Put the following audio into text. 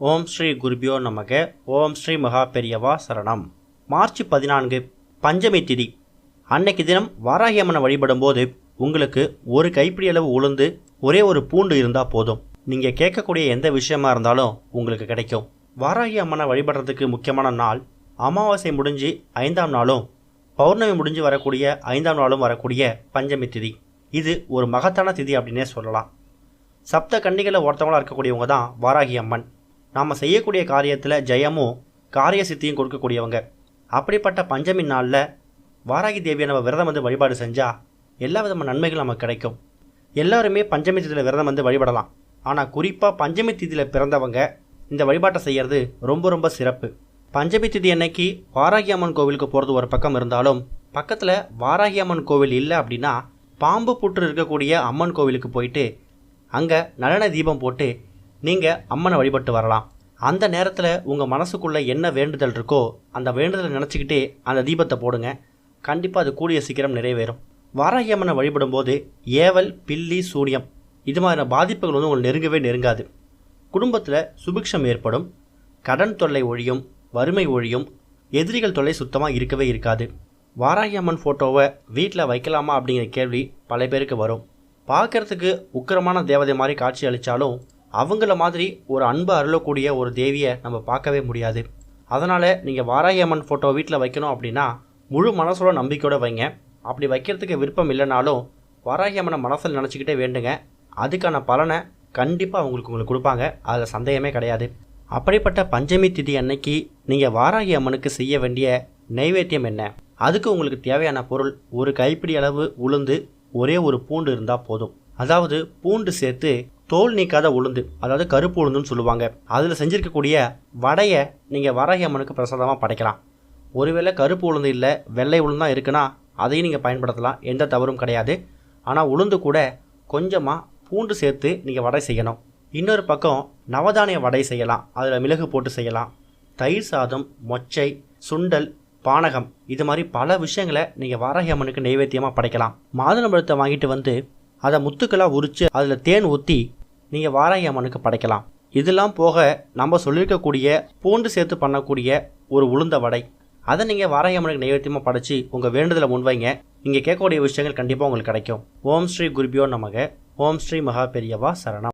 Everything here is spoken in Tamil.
ஓம் ஸ்ரீ குருபியோ நமக. ஓம் ஸ்ரீ மகா பெரியவா சரணம். மார்ச் 14 பஞ்சமி திதி. அன்னைக்கு தினம் வாராகி அம்மனை வழிபடும் போது உங்களுக்கு ஒரு கைப்பிடி அளவு உளுந்து ஒரே ஒரு பூண்டு இருந்தால் போதும். நீங்கள் கேட்கக்கூடிய எந்த விஷயமா இருந்தாலும் உங்களுக்கு கிடைக்கும். வாராகி அம்மனை வழிபடுறதுக்கு முக்கியமான நாள் அமாவாசை முடிஞ்சு 5ஆம் நாளும் பௌர்ணமி முடிஞ்சு வரக்கூடிய 5ஆம் நாளும் வரக்கூடிய பஞ்சமி திதி. இது ஒரு மகத்தான திதி அப்படின்னே சொல்லலாம். சப்த கன்னிகளை ஒருத்தவங்களாக இருக்கக்கூடியவங்க தான் வாராகி அம்மன். நாம் செய்யக்கூடிய காரியத்தில் ஜெயமும் காரிய சித்தியும் கொடுக்கக்கூடியவங்க. அப்படிப்பட்ட பஞ்சமி நாளில் வாராகி தேவியை நம்ம விரதம் வந்து வழிபாடு செஞ்சால் எல்லா விதமான நன்மைகளும் நமக்கு கிடைக்கும். எல்லாருமே பஞ்சமி திதியில் விரதம் வந்து வழிபடலாம். ஆனால் குறிப்பாக பஞ்சமி திதியில் பிறந்தவங்க இந்த வழிபாட்டை செய்கிறது ரொம்ப ரொம்ப சிறப்பு. பஞ்சமி திதி அன்னைக்கு வாராகி அம்மன் கோவிலுக்கு போகிறது ஒரு பக்கம் இருந்தாலும், பக்கத்தில் வாராகி அம்மன் கோவில் இல்லை அப்படின்னா பாம்பு புற்று இருக்கக்கூடிய அம்மன் கோவிலுக்கு போயிட்டு அங்கே நல்லெண்ணெய் தீபம் போட்டு நீங்கள் அம்மனை வழிபட்டு வரலாம். அந்த நேரத்தில் உங்கள் மனசுக்குள்ளே என்ன வேண்டுதல் இருக்கோ அந்த வேண்டுதலை நினச்சிக்கிட்டே அந்த தீபத்தை போடுங்க. கண்டிப்பாக அது கூடிய சீக்கிரம் நிறைவேறும். வாராகி அம்மனை வழிபடும் போது ஏவல், பில்லி, சூனியம் இது மாதிரியான பாதிப்புகள் வந்து உங்களுக்கு நெருங்கவே நெருங்காது. குடும்பத்தில் சுபிக்ஷம் ஏற்படும், கடன் தொல்லை ஒழியும், வறுமை ஒழியும், எதிரிகள் தொல்லை சுத்தமாக இருக்கவே இருக்காது. வாராகி அம்மன் ஃபோட்டோவை வீட்டில் வைக்கலாமா அப்படிங்கிற கேள்வி பல பேருக்கு வரும். பார்க்கறதுக்கு உக்கிரமான தேவதை மாதிரி காட்சி அளித்தாலும் அவங்கள மாதிரி ஒரு அன்பு அருளக்கூடிய ஒரு தேவியை நம்ம பார்க்கவே முடியாது. அதனால் நீங்கள் வாராகி அம்மன் ஃபோட்டோ வீட்டில் வைக்கணும் அப்படின்னா முழு மனசோட நம்பிக்கையோடு வைங்க. அப்படி வைக்கிறதுக்கு விருப்பம் இல்லைனாலும் வாராகி அம்மனை மனசில் நினச்சிக்கிட்டே வேண்டுங்க. அதுக்கான பலனை கண்டிப்பாக உங்களுக்கு கொடுப்பாங்க, அதில் சந்தேகமே கிடையாது. அப்படிப்பட்ட பஞ்சமி திதி அன்னைக்கு நீங்கள் வாராகி அம்மனுக்கு செய்ய வேண்டிய நைவேத்தியம் என்ன? அதுக்கு உங்களுக்கு தேவையான பொருள் ஒரு கைப்பிடி அளவு உளுந்து, ஒரே ஒரு பூண்டு இருந்தால் போதும். அதாவது பூண்டு சேர்த்து தோல் நீக்காத உளுந்து, அதாவது கருப்பு உளுந்துன்னு சொல்லுவாங்க. அதில் செஞ்சுருக்கக்கூடிய வடையை நீங்கள் வாராகி அம்மனுக்கு பிரசாதமாக படைக்கலாம். ஒருவேளை கருப்பு உளுந்து இல்லை வெள்ளை உளுந்து தான் இருக்குன்னா அதையும் நீங்கள் பயன்படுத்தலாம், எந்த தவறும் கிடையாது. ஆனால் உளுந்து கூட கொஞ்சமாக பூண்டு சேர்த்து நீங்கள் வடை செய்யணும். இன்னொரு பக்கம் நவதானிய வடை செய்யலாம், அதில் மிளகு போட்டு செய்யலாம். தயிர் சாதம், மொச்சை, சுண்டல், பானகம் இது மாதிரி பல விஷயங்களை நீங்கள் வாராகி அம்மனுக்கு நைவேத்தியமாக படைக்கலாம். மாதுளம்பழத்தை வாங்கிட்டு வந்து அதை முத்துக்களாக உரித்து அதில் தேன் ஊற்றி நீங்கள் வாராகி அம்மனுக்கு படைக்கலாம். இதெல்லாம் போக நம்ம சொல்லியிருக்கக்கூடிய பூண்டு சேர்த்து பண்ணக்கூடிய ஒரு உளுந்த வடை, அதை நீங்கள் வாராகி அம்மனுக்கு நைவேத்தியமாக படைச்சி உங்கள் வேண்டுதலை முன்வைங்க. நீங்கள் கேட்கக்கூடிய விஷயங்கள் கண்டிப்பாக உங்களுக்கு கிடைக்கும். ஓம் ஸ்ரீ குருபியோ நமக. ஓம் ஸ்ரீ மகா பெரியவா சரணம்.